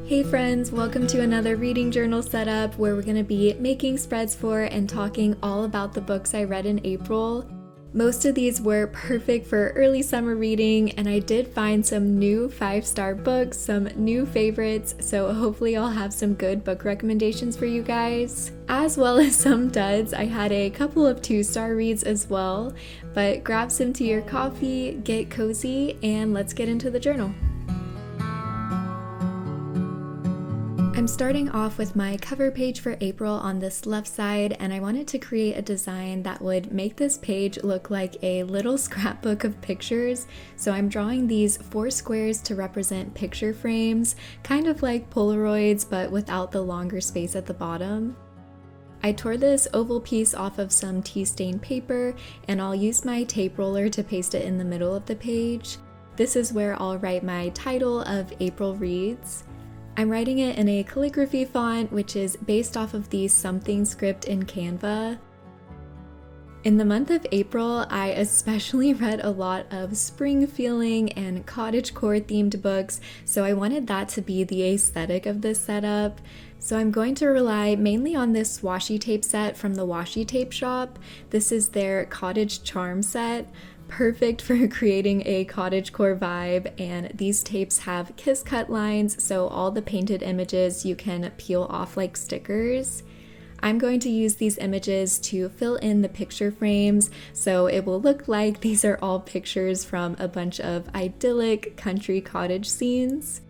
Hey friends, welcome to another reading journal setup where we're going to be making spreads for and talking all about the books I read in April. Most of these were perfect for early summer reading, and I did find some new 5-star books, some new favorites, so hopefully I'll have some good book recommendations for you guys. As well as some duds. I had a couple of 2-star reads as well, but grab some tea or coffee, get cozy, and let's get into the journal. I'm starting off with my cover page for April on this left side, and I wanted to create a design that would make this page look like a little scrapbook of pictures. So I'm drawing these 4 squares to represent picture frames, kind of like Polaroids but without the longer space at the bottom. I tore this oval piece off of some tea stain paper, and I'll use my tape roller to paste it in the middle of the page. This is where I'll write my title of April Reads. I'm writing it in a calligraphy font, which is based off of the Something script in Canva. In the month of April, I especially read a lot of spring feeling and cottagecore themed books, so I wanted that to be the aesthetic of this setup. So I'm going to rely mainly on this washi tape set from the WASHI tape shop. This is their cottage charm set. Perfect for creating a cottagecore vibe, and these tapes have kiss cut lines, so all the painted images you can peel off like stickers. I'm going to use these images to fill in the picture frames, so it will look like these are all pictures from a bunch of idyllic country cottage scenes.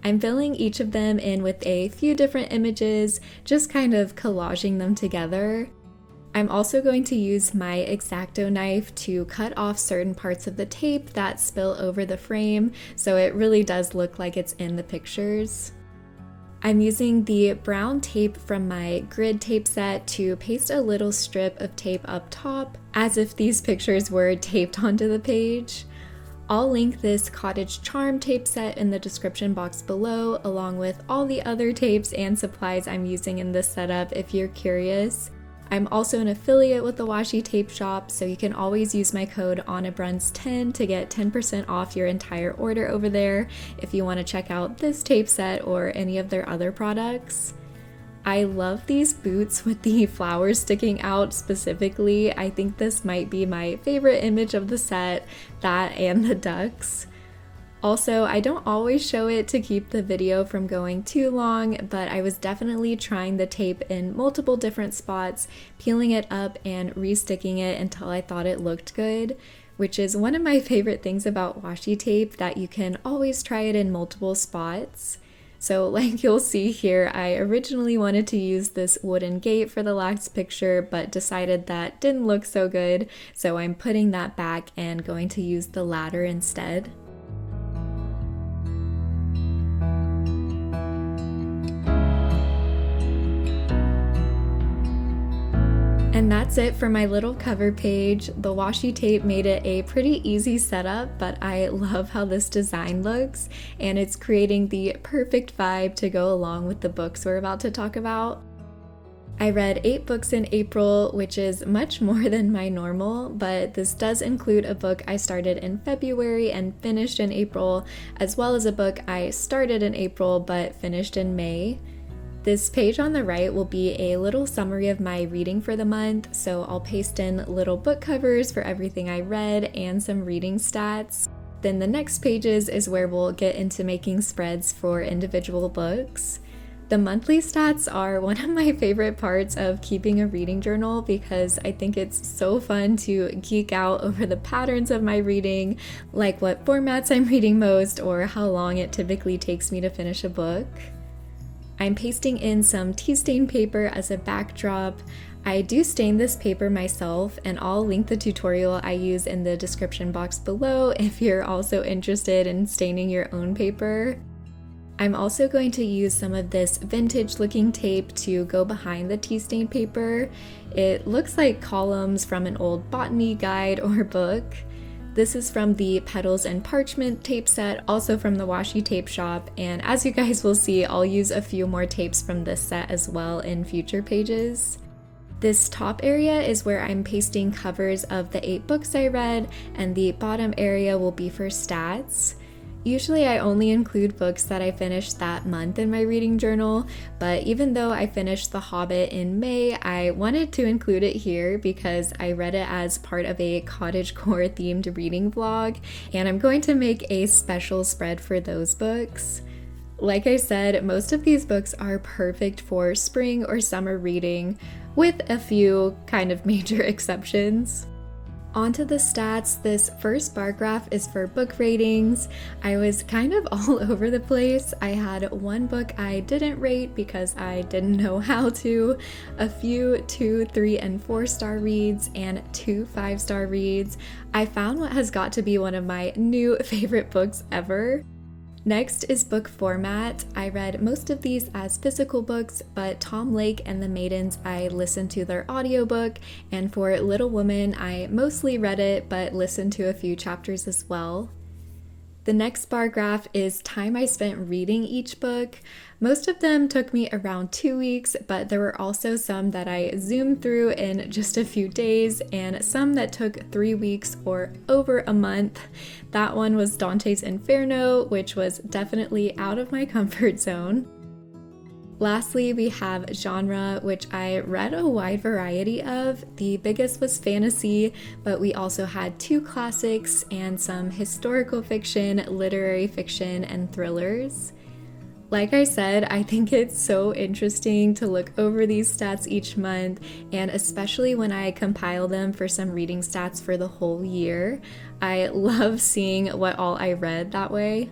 I'm filling each of them in with a few different images, just kind of collaging them together. I'm also going to use my X-Acto knife to cut off certain parts of the tape that spill over the frame, so it really does look like it's in the pictures. I'm using the brown tape from my grid tape set to paste a little strip of tape up top, as if these pictures were taped onto the page. I'll link this cottage charm tape set in the description box below, along with all the other tapes and supplies I'm using in this setup if you're curious. I'm also an affiliate with the WASHI tape shop, so you can always use my code ANNABRUNS10 to get 10% off your entire order over there if you want to check out this tape set or any of their other products. I love these boots with the flowers sticking out specifically. I think this might be my favorite image of the set, that and the ducks. Also, I don't always show it to keep the video from going too long, but I was definitely trying the tape in multiple different spots, peeling it up and resticking it until I thought it looked good, which is one of my favorite things about washi tape, that you can always try it in multiple spots. So like you'll see here, I originally wanted to use this wooden gate for the last picture, but decided that didn't look so good, so I'm putting that back and going to use the ladder instead. And that's it for my little cover page. The washi tape made it a pretty easy setup, but I love how this design looks, and it's creating the perfect vibe to go along with the books we're about to talk about. I read 8 books in April, which is much more than my normal, but this does include a book I started in February and finished in April, as well as a book I started in April but finished in May. This page on the right will be a little summary of my reading for the month, so I'll paste in little book covers for everything I read and some reading stats. Then the next pages is where we'll get into making spreads for individual books. The monthly stats are one of my favorite parts of keeping a reading journal because I think it's so fun to geek out over the patterns of my reading, like what formats I'm reading most or how long it typically takes me to finish a book. I'm pasting in some tea stain paper as a backdrop. I do stain this paper myself, and I'll link the tutorial I use in the description box below if you're also interested in staining your own paper. I'm also going to use some of this vintage looking tape to go behind the tea stain paper. It looks like columns from an old botany guide or book. This is from the Petals and Parchment tape set, also from the WASHI tape shop, and as you guys will see, I'll use a few more tapes from this set as well in future pages. This top area is where I'm pasting covers of the 8 books I read, and the bottom area will be for stats. Usually I only include books that I finished that month in my reading journal, but even though I finished The Hobbit in May, I wanted to include it here because I read it as part of a cottagecore themed reading vlog, and I'm going to make a special spread for those books. Like I said, most of these books are perfect for spring or summer reading, with a few kind of major exceptions. Onto the stats, this first bar graph is for book ratings. I was kind of all over the place. I had one book I didn't rate because I didn't know how to, a few 2, 3, and 4-star reads, and 2 5-star reads. I found what has got to be one of my new favorite books ever. Next is book format. I read most of these as physical books, but Tom Lake and the Maidens, I listened to their audiobook, and for Little Woman, I mostly read it, but listened to a few chapters as well. The next bar graph is time I spent reading each book. Most of them took me around 2 weeks, but there were also some that I zoomed through in just a few days, and some that took 3 weeks or over a month. That one was Dante's Inferno, which was definitely out of my comfort zone. Lastly, we have genre, which I read a wide variety of. The biggest was fantasy, but we also had 2 classics and some historical fiction, literary fiction, and thrillers. Like I said, I think it's so interesting to look over these stats each month, and especially when I compile them for some reading stats for the whole year. I love seeing what all I read that way.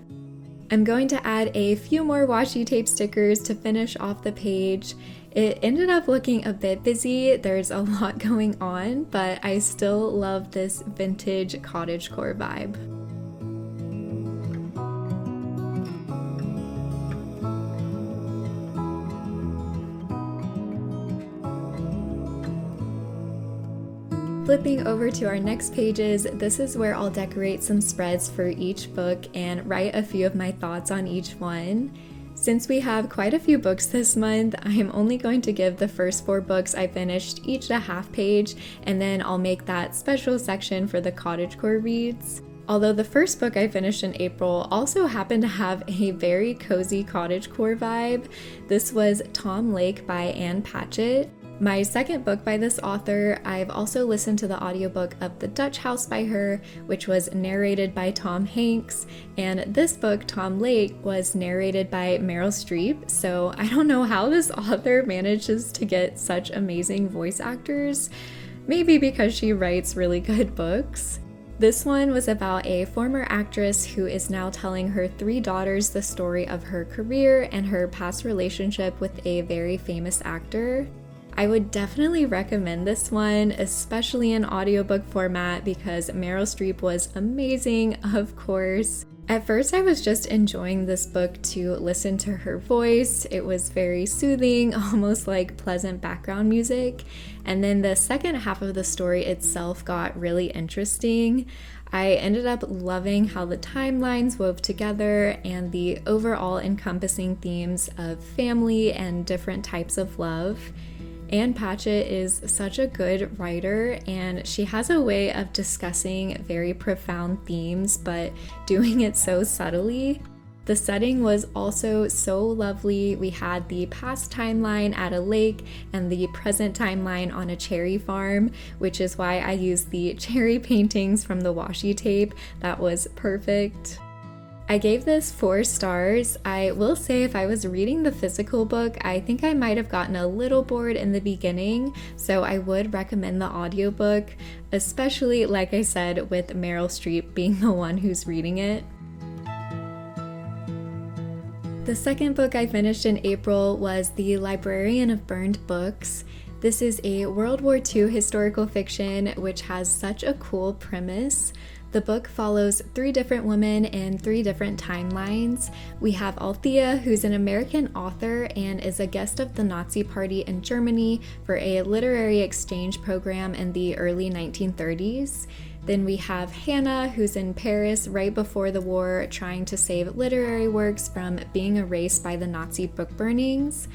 I'm going to add a few more washi tape stickers to finish off the page. It ended up looking a bit busy, there's a lot going on, but I still love this vintage cottagecore vibe. Flipping over to our next pages, this is where I'll decorate some spreads for each book and write a few of my thoughts on each one. Since we have quite a few books this month, I am only going to give the first 4 books I finished each a half page, and then I'll make that special section for the Cottagecore Reads. Although the first book I finished in April also happened to have a very cozy cottagecore vibe. This was Tom Lake by Ann Patchett. My second book by this author, I've also listened to the audiobook of The Dutch House by her, which was narrated by Tom Hanks, and this book, Tom Lake, was narrated by Meryl Streep, so I don't know how this author manages to get such amazing voice actors. Maybe because she writes really good books. This one was about a former actress who is now telling her 3 daughters the story of her career and her past relationship with a very famous actor. I would definitely recommend this one, especially in audiobook format, because Meryl Streep was amazing, of course. At first, I was just enjoying this book to listen to her voice. It was very soothing, almost like pleasant background music. And then the second half of the story itself got really interesting. I ended up loving how the timelines wove together and the overall encompassing themes of family and different types of love. Ann Patchett is such a good writer, and she has a way of discussing very profound themes, but doing it so subtly. The setting was also so lovely. We had the past timeline at a lake and the present timeline on a cherry farm, which is why I used the cherry paintings from the washi tape. That was perfect. I gave this 4 stars. I will say if I was reading the physical book, I think I might have gotten a little bored in the beginning, so I would recommend the audiobook, especially, like I said, with Meryl Streep being the one who's reading it. The second book I finished in April was The Librarian of Burned Books. This is a World War II historical fiction which has such a cool premise. The book follows 3 different women in 3 different timelines. We have Althea, who's an American author and is a guest of the Nazi Party in Germany for a literary exchange program in the early 1930s. Then we have Hannah, who's in Paris right before the war, trying to save literary works from being erased by the Nazi book burnings.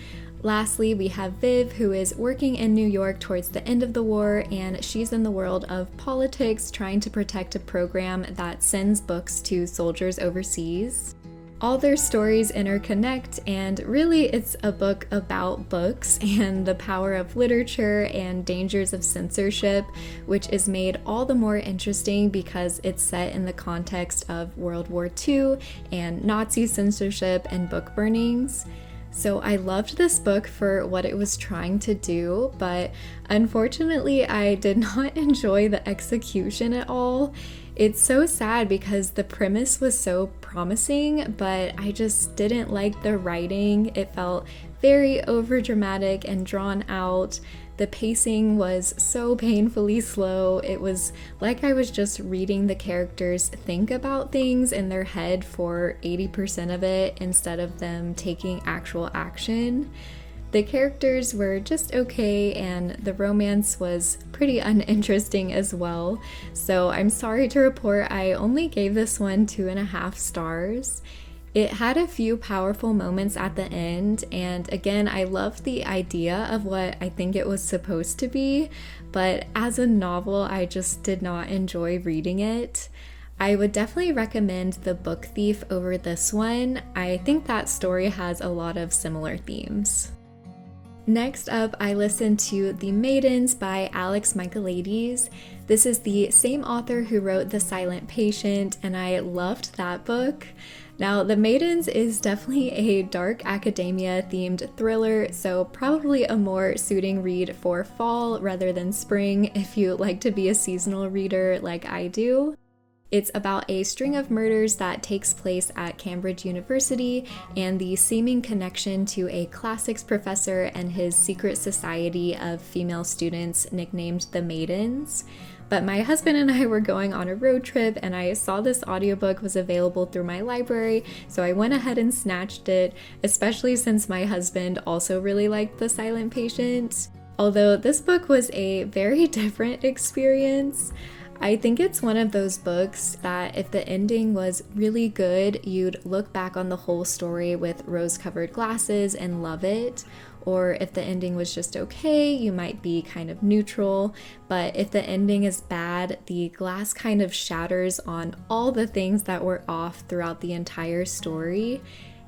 Lastly, we have Viv, who is working in New York towards the end of the war, and she's in the world of politics trying to protect a program that sends books to soldiers overseas. All their stories interconnect, and really it's a book about books and the power of literature and dangers of censorship, which is made all the more interesting because it's set in the context of World War II and Nazi censorship and book burnings. So I loved this book for what it was trying to do, but unfortunately I did not enjoy the execution at all. It's so sad because the premise was so promising, but I just didn't like the writing. It felt very overdramatic and drawn out. The pacing was so painfully slow. It was like I was just reading the characters think about things in their head for 80% of it instead of them taking actual action. The characters were just okay, and the romance was pretty uninteresting as well. So I'm sorry to report I only gave this one 2.5 stars. It had a few powerful moments at the end, and again, I loved the idea of what I think it was supposed to be, but as a novel, I just did not enjoy reading it. I would definitely recommend The Book Thief over this one. I think that story has a lot of similar themes. Next up, I listened to The Maidens by Alex Michaelides. This is the same author who wrote The Silent Patient, and I loved that book. Now, The Maidens is definitely a dark academia themed thriller, so probably a more suiting read for fall rather than spring if you like to be a seasonal reader like I do. It's about a string of murders that takes place at Cambridge University and the seeming connection to a classics professor and his secret society of female students nicknamed the Maidens. But my husband and I were going on a road trip and I saw this audiobook was available through my library, so I went ahead and snatched it, especially since my husband also really liked The Silent Patient. Although this book was a very different experience. I think it's one of those books that if the ending was really good, you'd look back on the whole story with rose-colored glasses and love it. Or if the ending was just okay, you might be kind of neutral. But if the ending is bad, the glass kind of shatters on all the things that were off throughout the entire story.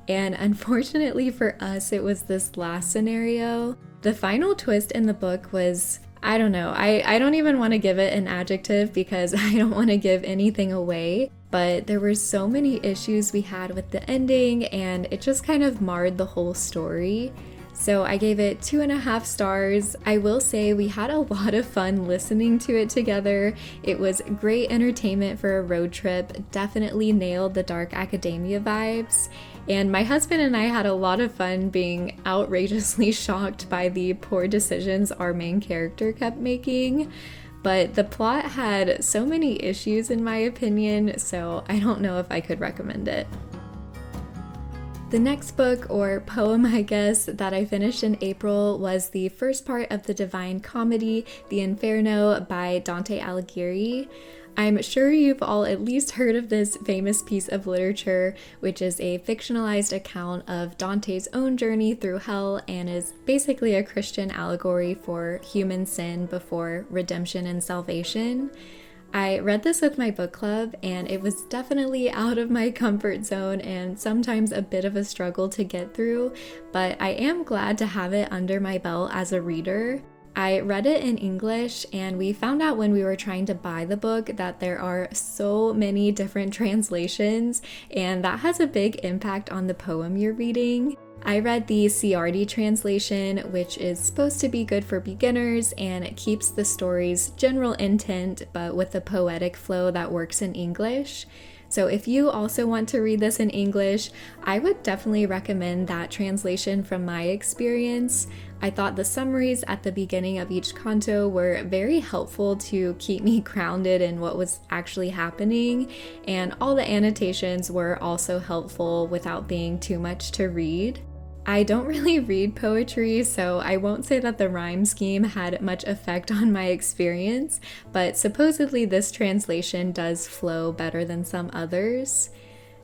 And unfortunately for us, it was this last scenario. The final twist in the book was, I don't know, I don't even want to give it an adjective because I don't want to give anything away, but there were so many issues we had with the ending and it just kind of marred the whole story. So I gave it 2.5 stars. I will say we had a lot of fun listening to it together. It was great entertainment for a road trip, definitely nailed the dark academia vibes. And my husband and I had a lot of fun being outrageously shocked by the poor decisions our main character kept making. But the plot had so many issues in my opinion, so I don't know if I could recommend it. The next book, or poem I guess, that I finished in April was the first part of the Divine Comedy, The Inferno by Dante Alighieri. I'm sure you've all at least heard of this famous piece of literature, which is a fictionalized account of Dante's own journey through hell and is basically a Christian allegory for human sin before redemption and salvation. I read this with my book club and it was definitely out of my comfort zone and sometimes a bit of a struggle to get through, but I am glad to have it under my belt as a reader. I read it in English and we found out when we were trying to buy the book that there are so many different translations and that has a big impact on the poem you're reading. I read the CRD translation, which is supposed to be good for beginners and it keeps the story's general intent but with a poetic flow that works in English. So if you also want to read this in English, I would definitely recommend that translation from my experience. I thought the summaries at the beginning of each canto were very helpful to keep me grounded in what was actually happening, and all the annotations were also helpful without being too much to read. I don't really read poetry, so I won't say that the rhyme scheme had much effect on my experience, but supposedly this translation does flow better than some others.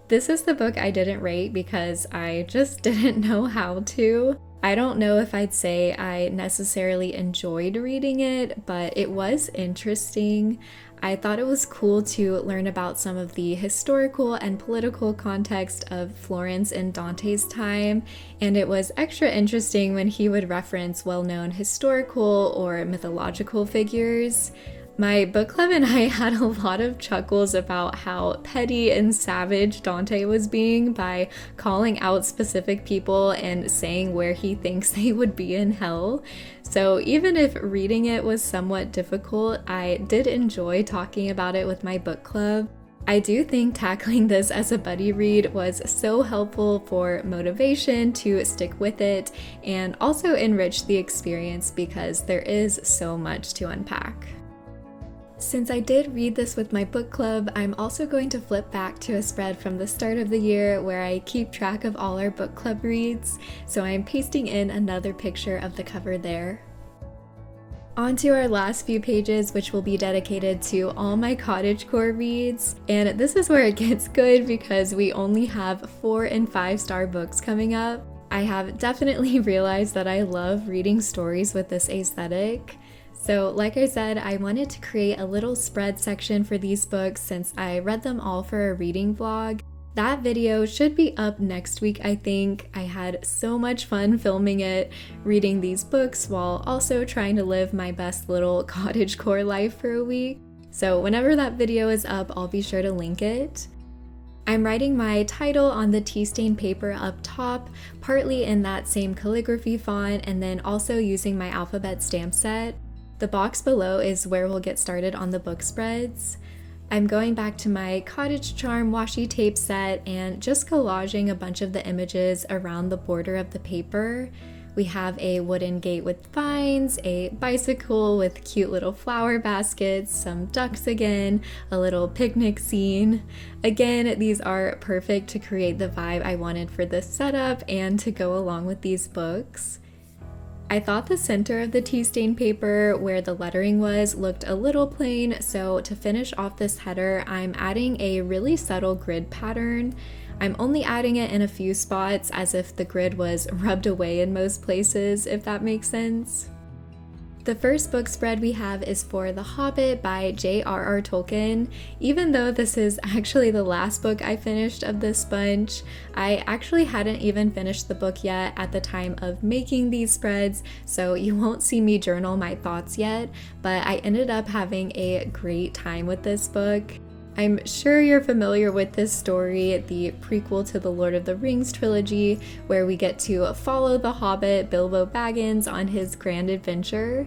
This is the book I didn't rate because I just didn't know how to. I don't know if I'd say I necessarily enjoyed reading it, but it was interesting. I thought it was cool to learn about some of the historical and political context of Florence in Dante's time, and it was extra interesting when he would reference well-known historical or mythological figures. My book club and I had a lot of chuckles about how petty and savage Dante was being by calling out specific people and saying where he thinks they would be in hell. So even if reading it was somewhat difficult, I did enjoy talking about it with my book club. I do think tackling this as a buddy read was so helpful for motivation to stick with it and also enrich the experience because there is so much to unpack. Since I did read this with my book club, I'm also going to flip back to a spread from the start of the year where I keep track of all our book club reads, so I'm pasting in another picture of the cover there. On to our last few pages, which will be dedicated to all my Cottagecore reads, and this is where it gets good because we only have 4 and 5-star books coming up. I have definitely realized that I love reading stories with this aesthetic. So like I said, I wanted to create a little spread section for these books since I read them all for a reading vlog. That video should be up next week, I think. I had so much fun filming it, reading these books while also trying to live my best little cottagecore life for a week. So whenever that video is up, I'll be sure to link it. I'm writing my title on the tea stain paper up top, partly in that same calligraphy font, and then also using my alphabet stamp set. The box below is where we'll get started on the book spreads. I'm going back to my Cottage Charm washi tape set and just collaging a bunch of the images around the border of the paper. We have a wooden gate with vines, a bicycle with cute little flower baskets, some ducks again, a little picnic scene. Again, these are perfect to create the vibe I wanted for this setup and to go along with these books. I thought the center of the tea stain paper where the lettering was looked a little plain, so to finish off this header, I'm adding a really subtle grid pattern. I'm only adding it in a few spots as if the grid was rubbed away in most places, if that makes sense. The first book spread we have is for The Hobbit by J.R.R. Tolkien. Even though this is actually the last book I finished of this bunch, I actually hadn't even finished the book yet at the time of making these spreads, so you won't see me journal my thoughts yet, but I ended up having a great time with this book. I'm sure you're familiar with this story, the prequel to the Lord of the Rings trilogy, where we get to follow the Hobbit Bilbo Baggins on his grand adventure.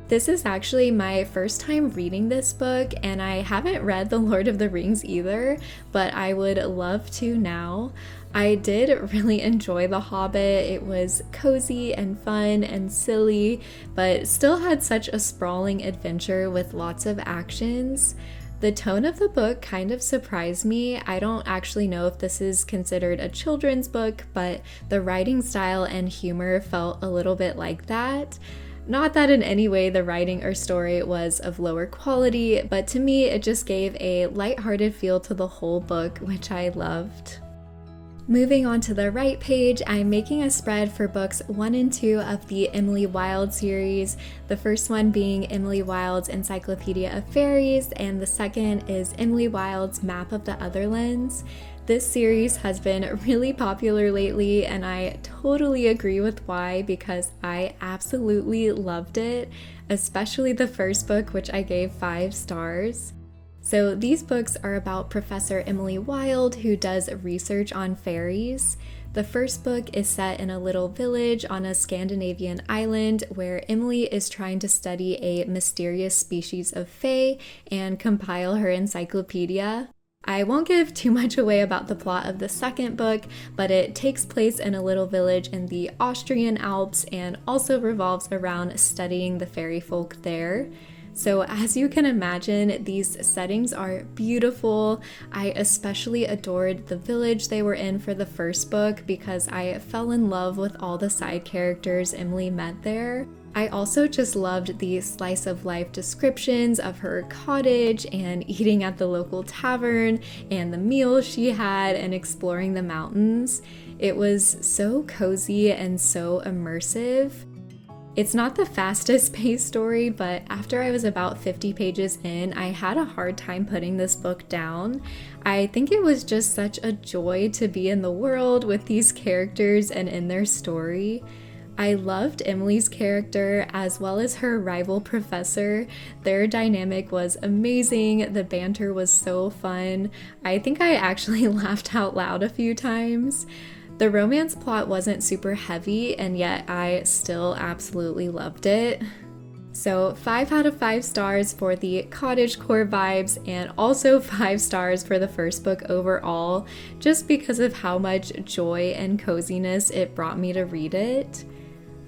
This is actually my first time reading this book, and I haven't read The Lord of the Rings either, but I would love to now. I did really enjoy The Hobbit. It was cozy and fun and silly, but still had such a sprawling adventure with lots of actions. The tone of the book kind of surprised me. I don't actually know if this is considered a children's book, but the writing style and humor felt a little bit like that. Not that in any way the writing or story was of lower quality, but to me it just gave a lighthearted feel to the whole book, which I loved. Moving on to the right page, I'm making a spread for books 1 and 2 of the Emily Wilde series, the first one being Emily Wilde's Encyclopedia of Fairies, and the second is Emily Wilde's Map of the Otherlands. This series has been really popular lately, and I totally agree with why, because I absolutely loved it, especially the first book, which I gave 5 stars. So these books are about Professor Emily Wilde, who does research on fairies. The first book is set in a little village on a Scandinavian island where Emily is trying to study a mysterious species of fae and compile her encyclopedia. I won't give too much away about the plot of the second book, but it takes place in a little village in the Austrian Alps and also revolves around studying the fairy folk there. So as you can imagine, these settings are beautiful. I especially adored the village they were in for the first book because I fell in love with all the side characters Emily met there. I also just loved the slice of life descriptions of her cottage and eating at the local tavern and the meals she had and exploring the mountains. It was so cozy and so immersive. It's not the fastest paced story, but after I was about 50 pages in, I had a hard time putting this book down. I think it was just such a joy to be in the world with these characters and in their story. I loved Emily's character as well as her rival professor. Their dynamic was amazing. The banter was so fun. I think I actually laughed out loud a few times. The romance plot wasn't super heavy, and yet I still absolutely loved it. So 5 out of 5 stars for the cottagecore vibes, and also 5 stars for the first book overall, just because of how much joy and coziness it brought me to read it.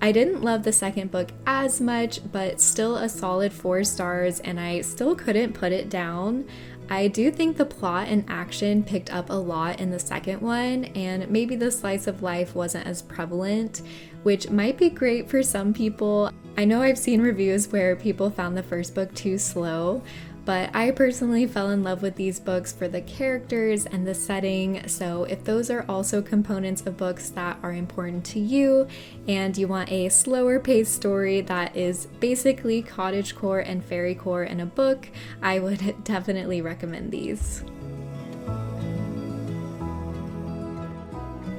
I didn't love the second book as much, but still a solid 4 stars, and I still couldn't put it down. I do think the plot and action picked up a lot in the second one, and maybe the slice of life wasn't as prevalent, which might be great for some people. I know I've seen reviews where people found the first book too slow, but I personally fell in love with these books for the characters and the setting, so if those are also components of books that are important to you, and you want a slower paced story that is basically cottagecore and fairycore in a book, I would definitely recommend these.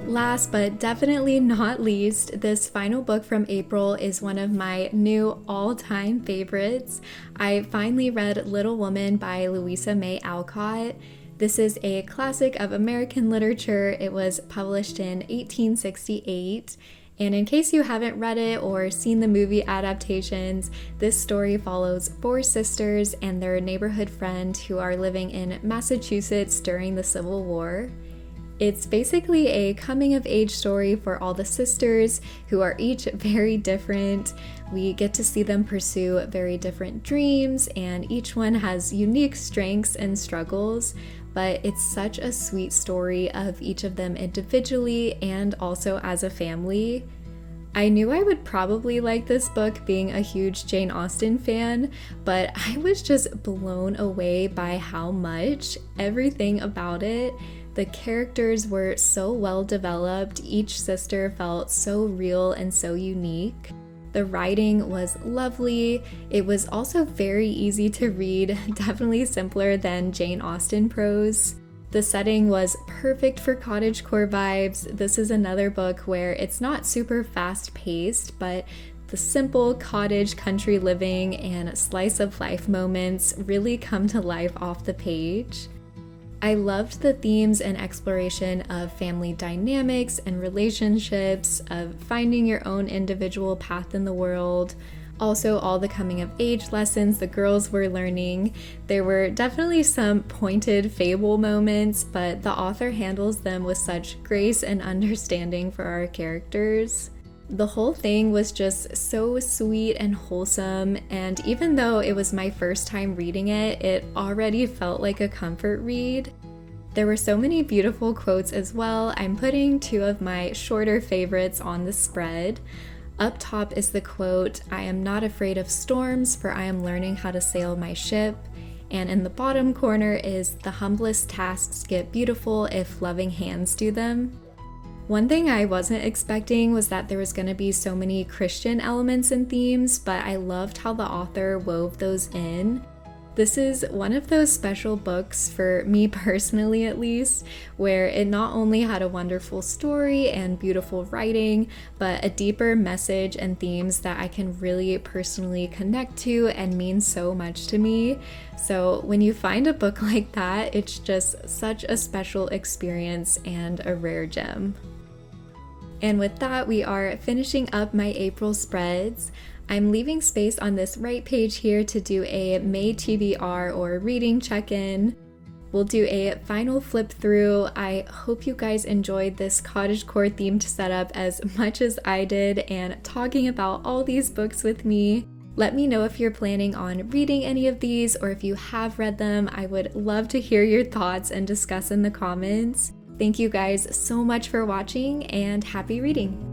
Last but definitely not least, this final book from April is one of my new all-time favorites. I finally read Little Woman by Louisa May Alcott. This is a classic of American literature. It was published in 1868. And in case you haven't read it or seen the movie adaptations, this story follows 4 sisters and their neighborhood friend who are living in Massachusetts during the Civil War. It's basically a coming-of-age story for all the sisters who are each very different. We get to see them pursue very different dreams, and each one has unique strengths and struggles, but it's such a sweet story of each of them individually and also as a family. I knew I would probably like this book being a huge Jane Austen fan, but I was just blown away by how much, everything about it. The characters were so well developed, each sister felt so real and so unique. The writing was lovely. It was also very easy to read, definitely simpler than Jane Austen prose. The setting was perfect for cottagecore vibes. This is another book where it's not super fast-paced, but the simple cottage country living and slice of life moments really come to life off the page. I loved the themes and exploration of family dynamics and relationships, of finding your own individual path in the world. Also, all the coming of age lessons the girls were learning. There were definitely some pointed fable moments, but the author handles them with such grace and understanding for our characters. The whole thing was just so sweet and wholesome, and even though it was my first time reading it, it already felt like a comfort read. There were so many beautiful quotes as well. I'm putting 2 of my shorter favorites on the spread. Up top is the quote, "I am not afraid of storms, for I am learning how to sail my ship." And in the bottom corner is, "The humblest tasks get beautiful if loving hands do them." One thing I wasn't expecting was that there was going to be so many Christian elements and themes, but I loved how the author wove those in. This is one of those special books, for me personally at least, where it not only had a wonderful story and beautiful writing, but a deeper message and themes that I can really personally connect to and mean so much to me. So when you find a book like that, it's just such a special experience and a rare gem. And with that, we are finishing up my April spreads. I'm leaving space on this right page here to do a May TBR or reading check-in. We'll do a final flip through. I hope you guys enjoyed this cottagecore themed setup as much as I did and talking about all these books with me. Let me know if you're planning on reading any of these, or if you have read them. I would love to hear your thoughts and discuss in the comments. Thank you guys so much for watching, and happy reading!